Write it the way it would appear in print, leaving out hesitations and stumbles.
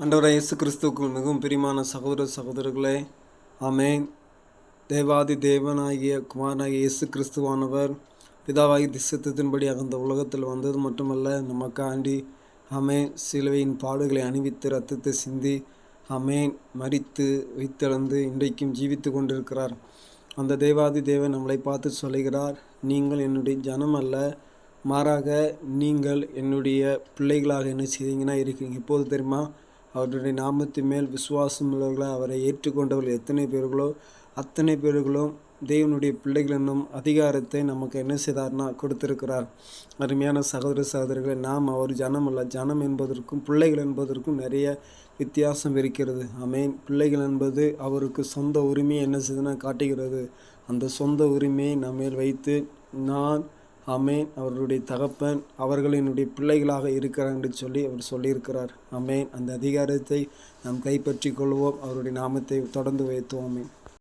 ஆண்டவராகிய இயேசு கிறிஸ்துவுக்குள் மிகவும் பிரியமான சகோதர சகோதரர்களே, ஆமென். தேவாதி தேவனாகிய குமாரனாகிய இயேசு கிறிஸ்துவானவர் பிதாவாகிய சித்தத்தின்படியாக அந்த உலகத்தில் வந்தது மட்டுமல்ல, நமக்காண்டி ஆமென் சிலுவையின் பாடுகளை அணிவித்து இரத்தத்தை சிந்தி ஆமென் மரித்து உயிர்த்தெழுந்து இன்றைக்கும் ஜீவித்து கொண்டிருக்கிறார். அந்த தேவாதி தேவன் நம்மளை பார்த்து சொல்லுகிறார், நீங்கள் என்னுடைய ஜனம் அல்ல, மாறாக நீங்கள் என்னுடைய பிள்ளைகளாக என்ன செய்தீங்கன்னா இருக்கீங்க. எப்போது தெரியுமா? அவருடைய நாமத்தின் மேல் விசுவாசம் உள்ளவர்களை அவரை ஏற்றுக்கொண்டவர்கள் எத்தனை பேர்களோ அத்தனை பேர்களும் தேவனுடைய பிள்ளைகள் என்னும் அதிகாரத்தை நமக்கு என்ன செய்தார்னா கொடுத்திருக்கிறார். அருமையான சகோதர சகோதரிகளை, நாம் அவர் ஜனம் அல்ல. ஜனம் என்பதற்கும் பிள்ளைகள் என்பதற்கும் நிறைய வித்தியாசம் இருக்கிறது. ஆமென். பிள்ளைகள் என்பது அவருக்கு சொந்த உரிமையை என்ன செய்துனா காட்டுகிறது. அந்த சொந்த உரிமையை நம்மேல் வைத்து நான் ஆமென் அவருடைய தகப்பன் அவர்கள் என்னுடைய பிள்ளைகளாக இருக்கிறார் என்று சொல்லி அவர் சொல்லியிருக்கிறார். ஆமென். அந்த அதிகாரத்தை நாம் கைப்பற்றி கொள்வோம். அவருடைய நாமத்தை தொடர்ந்து வைத்துவோமே.